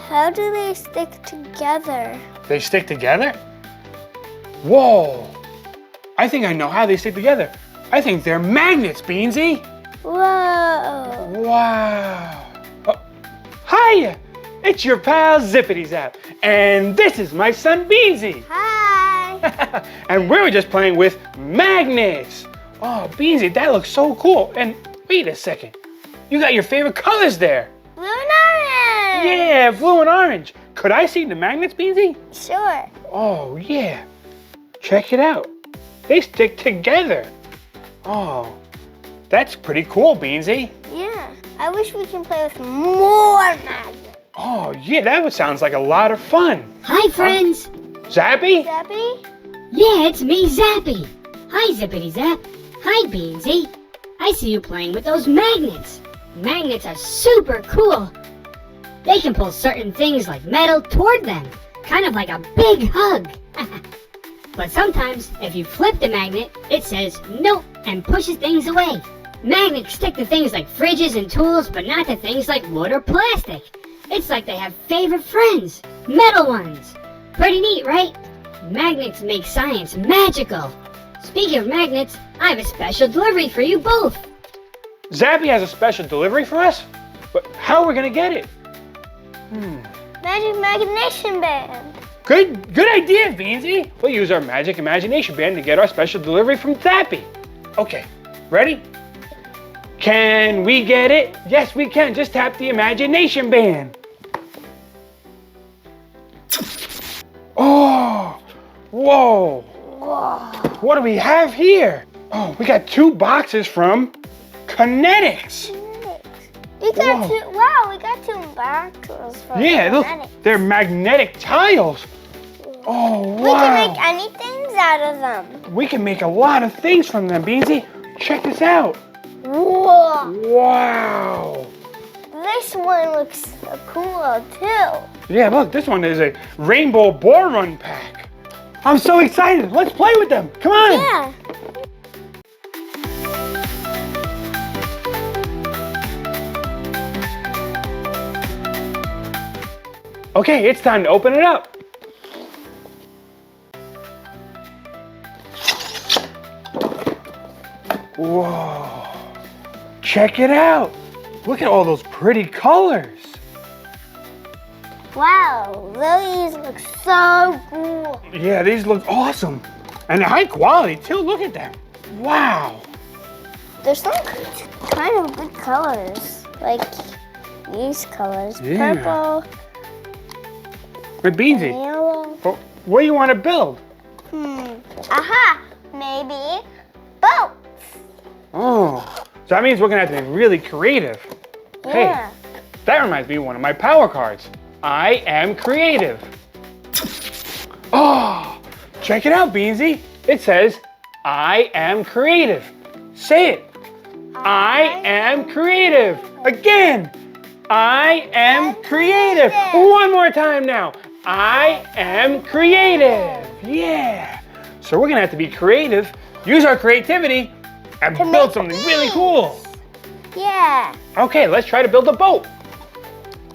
How do they stick together? They stick together? Whoa! I think I know how they stick together. I think they're magnets, Beansy. Whoa! Wow! Oh, hiya! It's your pal Zippity Zap, and this is my son Beansy. Hi! And we were just playing with magnets. Oh, Beansy, that looks so cool. And wait a second, you got your favorite colors there. Blue and orange! Yeah, blue and orange. Could I see the magnets, Beansy? Sure. Oh, yeah. Check it out. They stick together. Oh, that's pretty cool, Beansy. Yeah. I wish we can play with more magnets. Oh, yeah, that sounds like a lot of fun. Hi, friends. Zappy? Zappy? Yeah, it's me, Zappy. Hi, Zippity Zap. Hi, Beansy. I see you playing with those magnets. Magnets are super cool. They can pull certain things like metal toward them, kind of like a big hug. But sometimes, if you flip the magnet, it says nope and pushes things away. Magnets stick to things like fridges and tools, but not to things like wood or plastic. It's like they have favorite friends, metal ones. Pretty neat, right? Magnets make science magical. Speaking of magnets, I have a special delivery for you both. Zappy has a special delivery for us? But how are we gonna get it? Magic Imagination Band. Good idea, Beansy. We'll use our Magic Imagination Band to get our special delivery from Zappy. Okay, ready? Can we get it? Yes, we can. Just tap the Imagination Band. Oh, whoa. Whoa. What do we have here? Oh, we got 2 boxes from Connetix. We got Whoa. 2. Wow, we got 2 boxes from Yeah, look, Connetix. they're magnetic tiles. Oh, wow. We can make anything out of them. We can make a lot of things from them, Beansy. Check this out. Whoa. Wow. This one looks cool too. Yeah, look, this one is a rainbow ball run pack. I'm so excited. Let's play with them. Come on. Yeah. Okay, it's time to open it up. Whoa. Check it out. Look at all those pretty colors. Wow, these look so cool. Yeah, these look awesome. And high quality too. Look at them. Wow. There's some kind of good colors, like these colors, Yeah. purple, But Beansy, yellow. what do you want to build? Aha, maybe boats. Oh, so that means we're gonna have to be really creative. Yeah. Hey, that reminds me of one of my power cards. I am creative. Oh, check it out, Beansy. It says, I am creative. Say it. I am creative. Again. I am creative. One more time now. I am creative. Yeah. So we're gonna have to be creative, use our creativity, and To build make something really cool. Yeah. Okay, let's try to build a boat.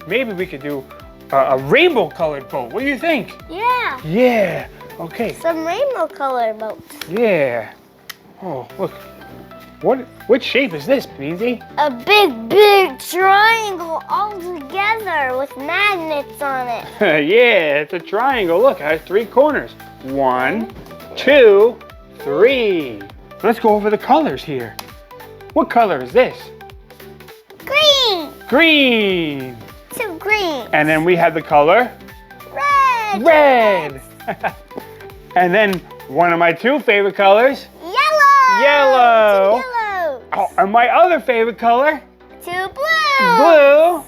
Maybe we could do a rainbow colored boat. What do you think? Yeah. Yeah. Okay. Some rainbow colored boats. Yeah. Oh, look. What shape is this, Beansy? A big triangle all together with magnets on it. Yeah, it's a triangle. Look, it has 3 corners. 1, 2, 3. Let's go over the colors here. What color is this? Green. Green. 2 green. And then we have the color Red. red. And then one of my 2 favorite colors, Yellow. Yellow. 2 yellows. oh, and my other favorite color, 2 blues. blue.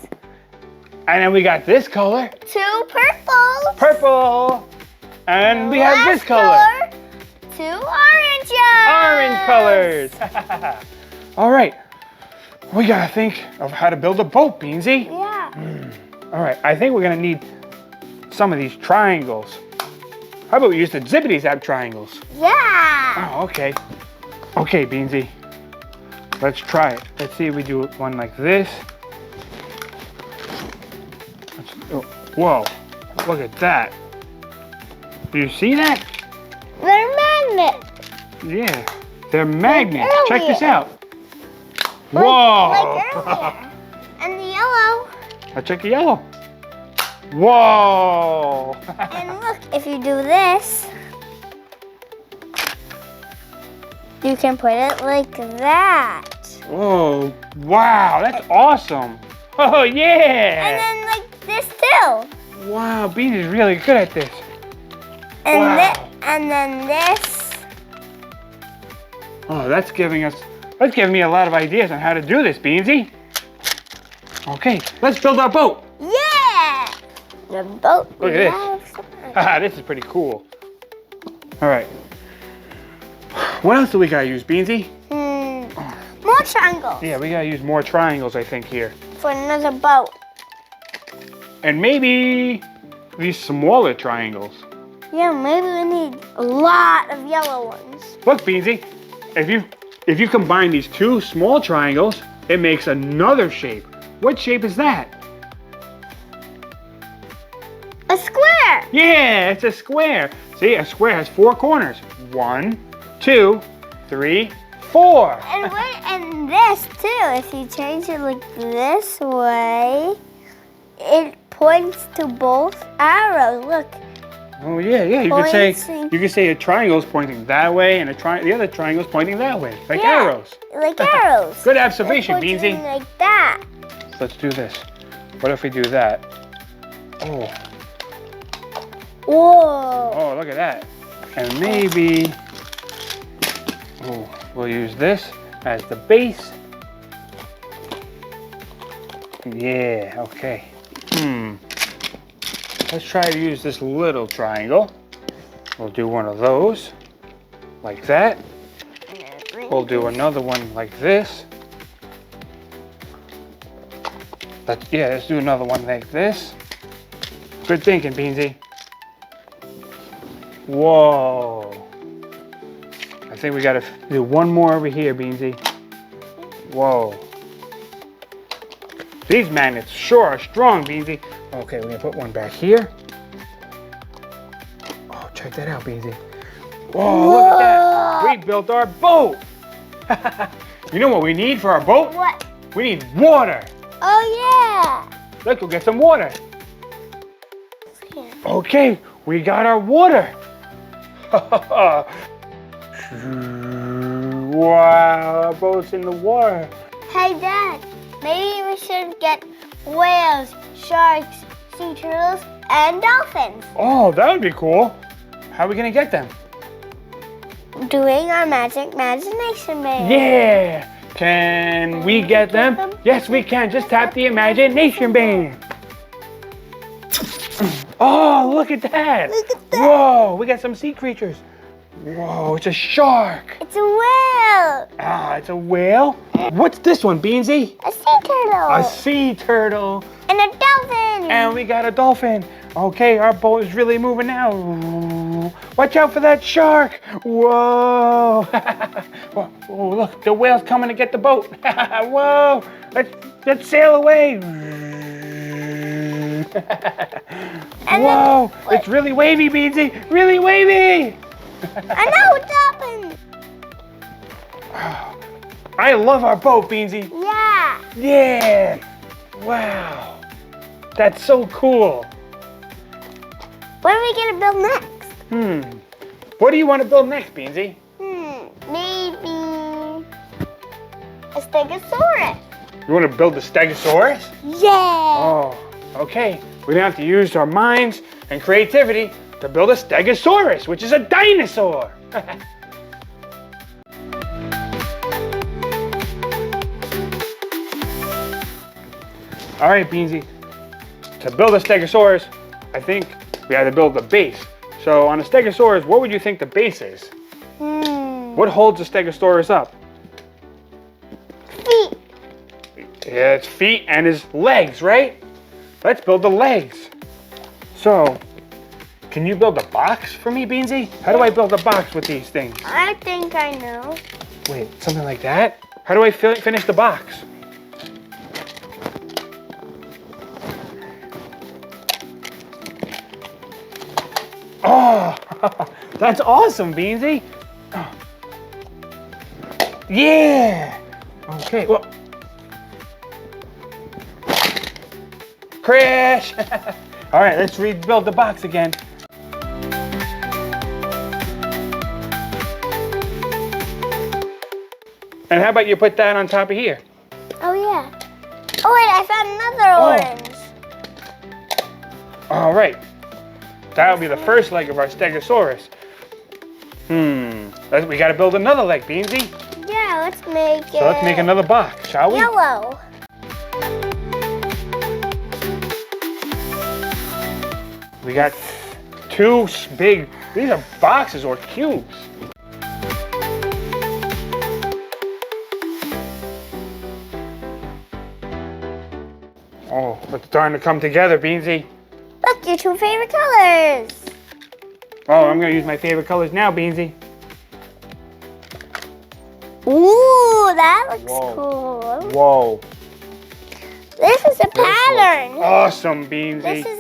And then we got this color, 2 purples. purple. And we have this color, 2 oranges. orange colors. All right, we gotta think of how to build a boat, Beansy. Yeah. All right, I think we're gonna need some of these triangles. How about we use the Zippity Zap triangles? Yeah. Oh, okay. Okay, Beansy. Let's try it. Let's see if we do one like this. Whoa, look at that. Do you see that? They're magnets. Yeah, they're magnets. Check this earlier. out. Whoa. Like earlier. And the yellow. Let's check the yellow. Whoa. And look, if you do this, you can put it like that. Whoa, wow, that's awesome. Oh, yeah. And then like this too. Wow, Beansy's really good at this. And Wow. and then this. Oh, that's giving me a lot of ideas on how to do this, Beansy. Okay, let's build our boat. Yeah! The boat. Look at this. Haha, this is pretty cool. All right. What else do we gotta use, Beansy? More triangles. Yeah, we gotta use more triangles, I think, here. For another boat. And maybe these smaller triangles. Yeah, maybe we need a lot of yellow ones. Look, Beansy, if you combine these two small triangles, it makes another shape. What shape is that? A square. Yeah, it's a square. See, a square has 4 corners. 1, 2, 3, 4. And wait, and this too. If you change it like this way, it points to both arrows. Look. Oh yeah. You Pointing. could say a triangle is pointing that way, and the other triangle is pointing that way, like Yeah, arrows. Like arrows. Good They're observation, pointing Beansy. like that. Let's do this. What if we do that? Oh, Whoa. look at that. And maybe we'll use this as the base. Yeah. Okay. Let's try to use this little triangle. We'll do one of those, like that. We'll do another one like this. Let's do another one like this. Good thinking, Beansy. Whoa. I think we gotta do one more over here, Beansy. Whoa. These magnets sure are strong, Beansy. Okay, we're gonna put one back here. Oh, check that out, Beansy. Whoa, look at that. We built our boat. You know what we need for our boat? What? We need water. Oh Let's go get some water. yeah. Okay, we got our water. Wow, our boat's in the water. Hey Dad, maybe we should get whales, sharks, sea turtles, and dolphins. Oh, that would be cool. How are we gonna get them? Doing our magic imagination band. Yeah! Can we get them? Yes, we can. Just tap the imagination band. Oh, look at that. Look at that. Whoa, we got some sea creatures. Whoa, it's a shark. It's a whale. Ah, it's a whale. What's this one, Beansy? A sea turtle. A sea turtle. And a dolphin. And we got a dolphin. Okay, our boat is really moving now. Watch out for that shark. Whoa. Whoa, look, the whale's coming to get the boat. Whoa, let's sail away. Whoa, it's really wavy, Beansy. Really wavy. I know what's happened. I love our boat, Beansy. Yeah. Yeah. Wow. That's so cool. What are we gonna build next? What do you want to build next, Beansy? Maybe a stegosaurus. You want to build the stegosaurus? Yeah. Oh, okay. We're gonna have to use our minds and creativity to build a stegosaurus, which is a dinosaur. All right, Beansy. To build a stegosaurus, I think we had to build the base. So on a stegosaurus, what would you think the base is? What holds the stegosaurus up? Feet. Yeah, its feet and his legs, right? Let's build the legs. So, can you build a box for me, Beansy? How do I build a box with these things? I think I know. Wait, something like that? How do I finish the box? That's awesome, Beansy. Yeah. Okay, well. Crash. All right, let's rebuild the box again. And how about you put that on top of here? Oh, yeah. Oh, wait, I found another orange. All right. That'll be the first leg of our Stegosaurus. We got to build another leg, Beansy. Yeah, let's make it. So let's make another box, shall we? Yellow. We got two big, these are boxes or cubes. Oh, it's starting to come together, Beansy. Look, your two favorite colors. Oh, I'm gonna use my favorite colors now, Beansy. Ooh, that looks Whoa. cool. Whoa. This is a pattern. Awesome, Beansy. This is.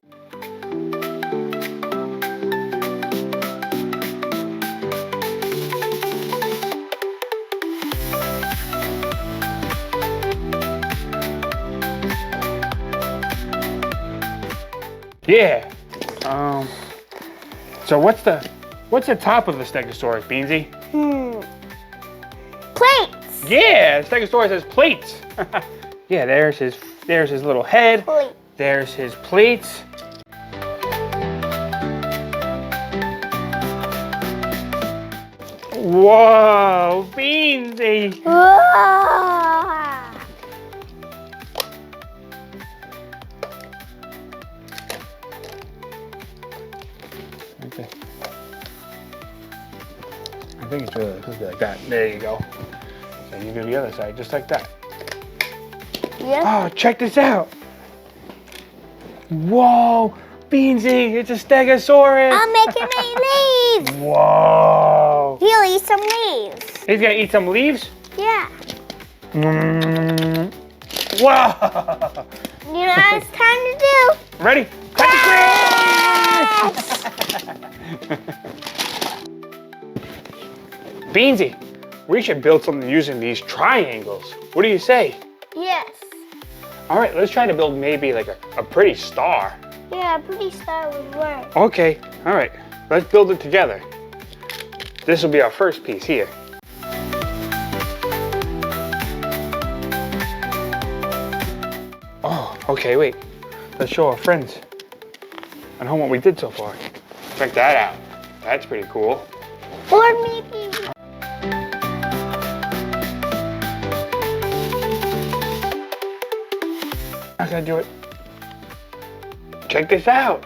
Yeah. So what's the top of the Stegosaurus, Beansy? Plates. Yeah, the Stegosaurus has plates. Yeah, there's his little head. Plate. There's his plates. Whoa, Beansy. Whoa. Okay. I think it's really supposed to be like that. There you go. And you do the other side, just like that. Yep. Oh, check this out. Whoa, Beansy, it's a Stegosaurus. I'm making my leaves. Whoa. He'll eat some leaves. He's gonna eat some leaves? Yeah. Wow. You know what it's time to do? Ready? Cut the grass! Beansy, we should build something using these triangles. What do you say? Yes. All right, let's try to build maybe like a pretty star. Yeah, a pretty star would work. Okay, all right, let's build it together. This will be our first piece here. Oh, okay, wait. Let's show our friends at home what we did so far. Check that out. That's pretty cool. Or maybe. I gotta do it. Check this out.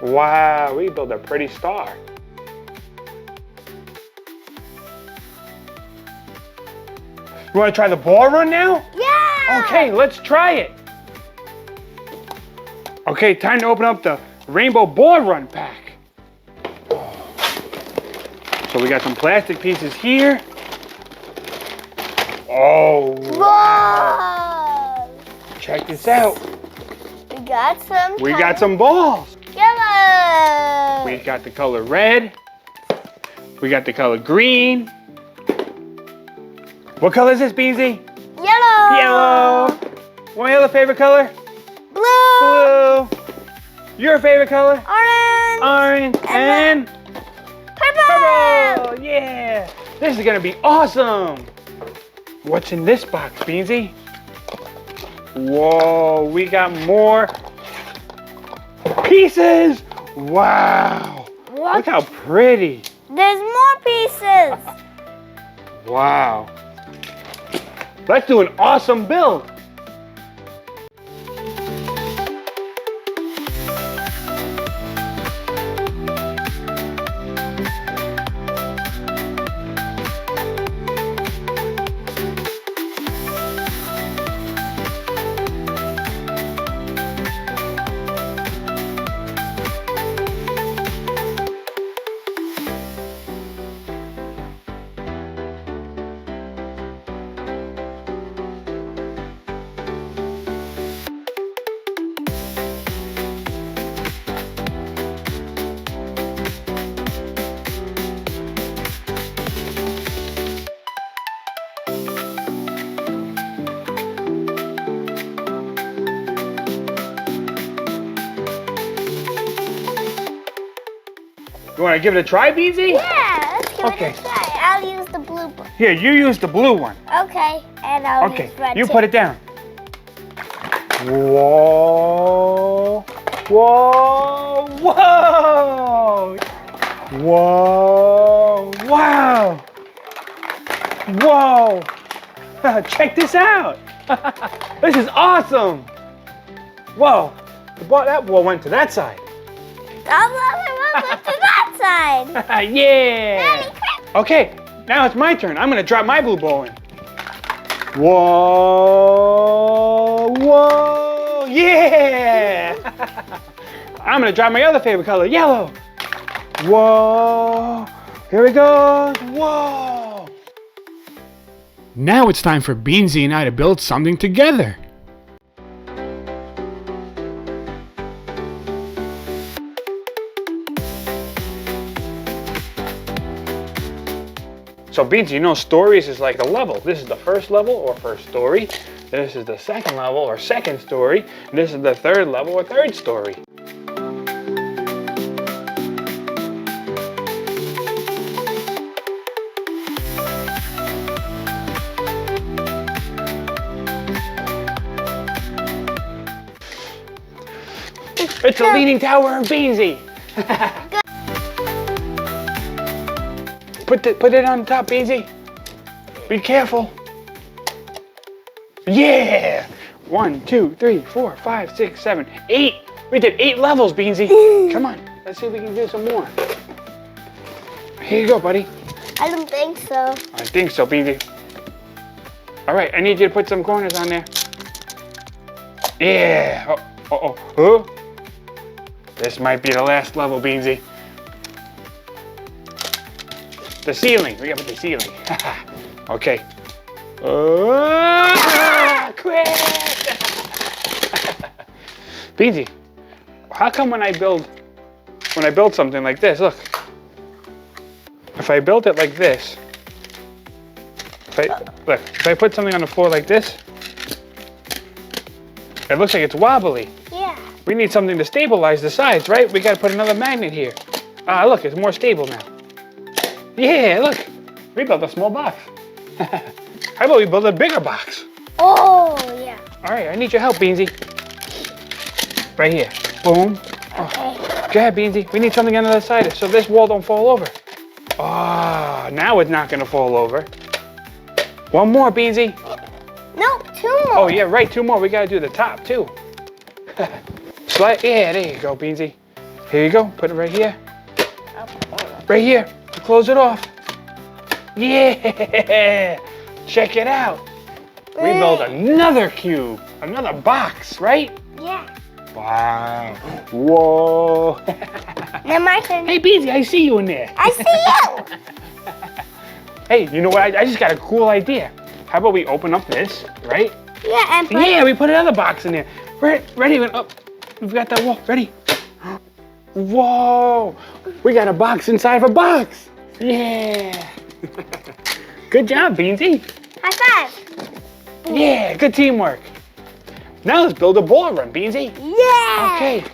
Wow, we built a pretty star. You wanna try the ball run now? Yeah. Okay, let's try it. Okay, time to open up the Rainbow Ball Run pack. So we got some plastic pieces here. Oh, Whoa. check this out. We got some. We got some balls. Yellow. We got the color red. We got the color green. What color is this, Beansy? Yellow. Yellow. What other favorite color? Blue. Blue. Your favorite color? Orange. Orange. And Purple. purple. Yeah. This is gonna be awesome. What's in this box, Beansy? Whoa, we got more pieces. Wow. What? Look how pretty. There's more pieces. Wow. Let's do an awesome build. You want to give it a try, Beansy? Yeah, let's give Okay. it a try. I'll use the blue one. Here, you use the blue one. Okay, and I'll Okay, use red you too. put it down. Whoa. Whoa. Whoa. Whoa. Wow. Whoa. Check this out. This is awesome. Whoa. That ball went to that side. I'll went to that side. Yeah. Okay, now it's my turn. I'm going to drop my blue ball in. Whoa. Whoa. Yeah. I'm going to drop my other favorite color, yellow. Whoa. Here we go. Whoa. Now it's time for Beansy and I to build something together. So Beansy, you know stories is like a level. This is the first level or first story. This is the second level or second story. And this is the third level or third story. It's the Leaning Tower of Beansy. Put it on top, Beansy. Be careful. Yeah! 1, 2, 3, 4, 5, 6, 7, 8. We did 8 levels, Beansy. Come on, let's see if we can do some more. Here you go, buddy. I don't think so. I think so, Beansy. All right, I need you to put some corners on there. Yeah. Oh. This might be the last level, Beansy. The ceiling. We gotta put the ceiling. Okay. Quick! Beansy, how come when I build something like this, look. If I build it like this, if I put something on the floor like this, it looks like it's wobbly. Yeah. We need something to stabilize the sides, right? We gotta put another magnet here. Ah, look, it's more stable now. Yeah, look, we built a small box. How about we build a bigger box? Oh, yeah. All right, I need your help, Beansy. Right here, boom. Okay. Go ahead, Beansy. We need something on the other side so this wall don't fall over. Ah, now it's not gonna fall over. One more, Beansy. Nope, 2 more. Oh yeah, right, 2 more. We gotta do the top too. Slide, yeah, there you go, Beansy. Here you go, put it right here. Right here, close it off. Yeah, check it out. We built another cube, another box, right? Yeah. Wow, whoa. Now my turn. Hey, Beansy, I see you in there. I see you. Hey, you know what? I just got a cool idea. How about we open up this, right? Yeah, and put Yeah, we put another box in there. Ready? Up. We've got that wall. Ready? Whoa! We got a box inside of a box. Yeah. Good job, Beansy. High 5. Yeah, good teamwork. Now let's build a ball run, Beansy. Yeah. Okay.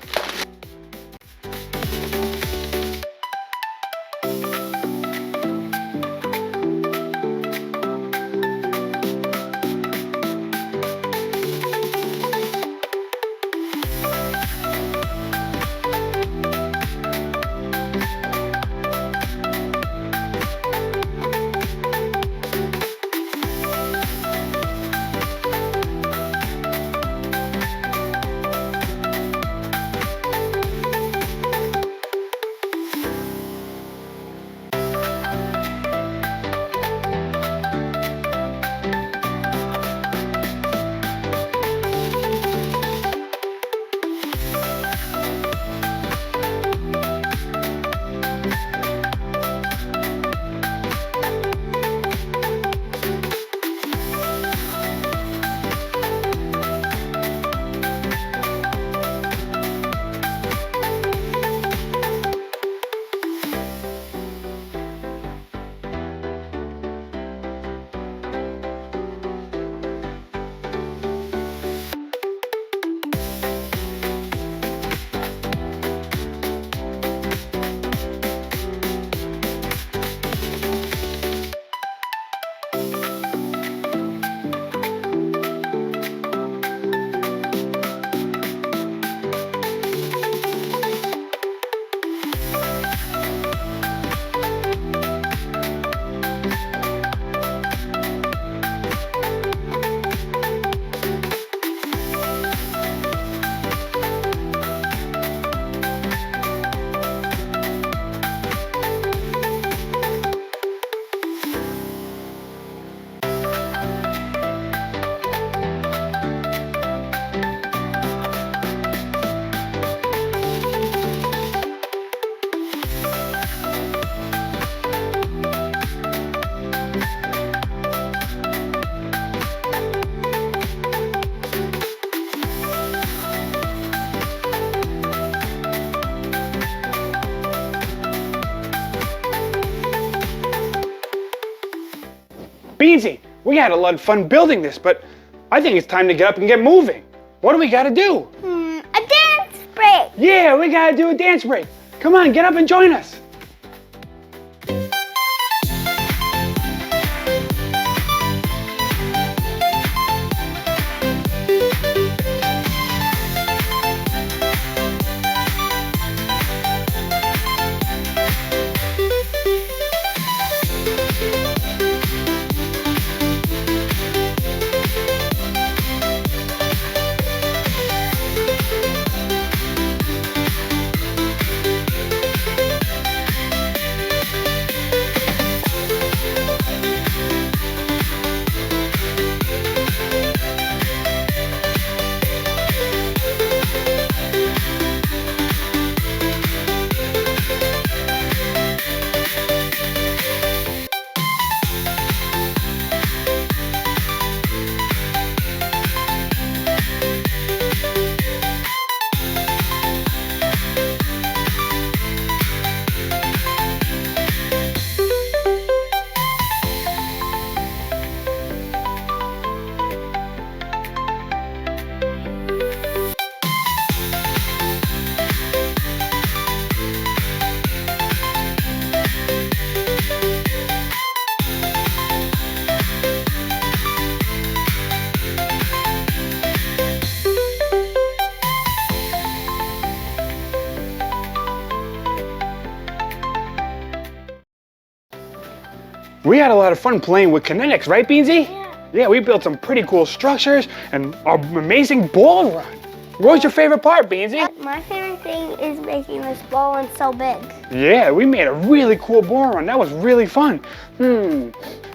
We had a lot of fun building this, but I think it's time to get up and get moving. What do we gotta do? A dance break. Yeah, we gotta do a dance break. Come on, get up and join us. We had a lot of fun playing with Connetix, right, Beansy? Yeah, we built some pretty cool structures and an amazing ball run. What was your favorite part, Beansy? My favorite thing is making this ball one so big. Yeah, we made a really cool ball run. That was really fun.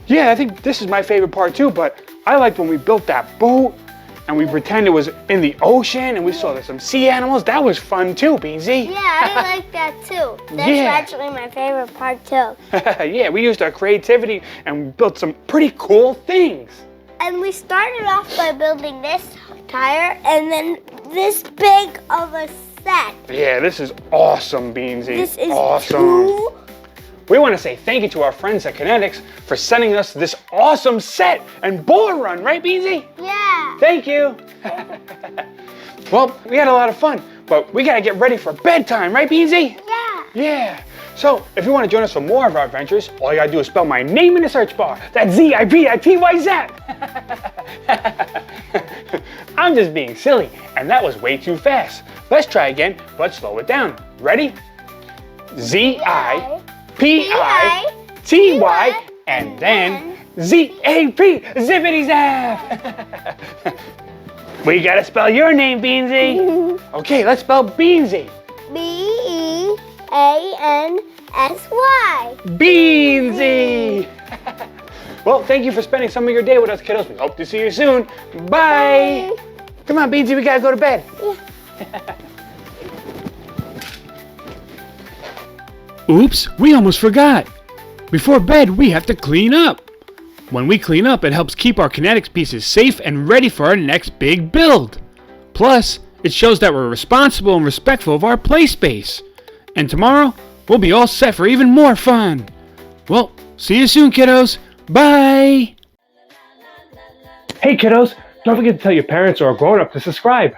Yeah, I think this is my favorite part too, but I liked when we built that boat and we pretended it was in the ocean and we saw some sea animals. That was fun too, Beansy. Yeah, I like that too. That's actually my favorite part too. Yeah, we used our creativity and we built some pretty cool things. And we started off by building this tire and then this big of a set. Yeah, this is awesome, Beansy. This is awesome. We want to say thank you to our friends at Connetix for sending us this awesome set and ball run, right, Beansy? Yeah. Thank you. Well, we had a lot of fun, but we got to get ready for bedtime, right, Beansy? Yeah. Yeah. So, if you want to join us for more of our adventures, all you got to do is spell my name in the search bar. That's ZIPITY ZAP. I'm just being silly, and that was way too fast. Let's try again, but slow it down. Ready? ZIPITY and then ZAP, Zippity Zap. We gotta spell your name, Beansy. Okay, let's spell Beansy. B-E-A-N-S-Y. Beansy. Well, thank you for spending some of your day with us, kiddos. We hope to see you soon. Bye. Come on, Beansy, we gotta go to bed. Oops, we almost forgot. Before bed, we have to clean up. When we clean up, it helps keep our Connetix pieces safe and ready for our next big build. Plus, it shows that we're responsible and respectful of our play space. And tomorrow, we'll be all set for even more fun. Well, see you soon, kiddos. Bye. Hey, kiddos, don't forget to tell your parents or a grown-up to subscribe.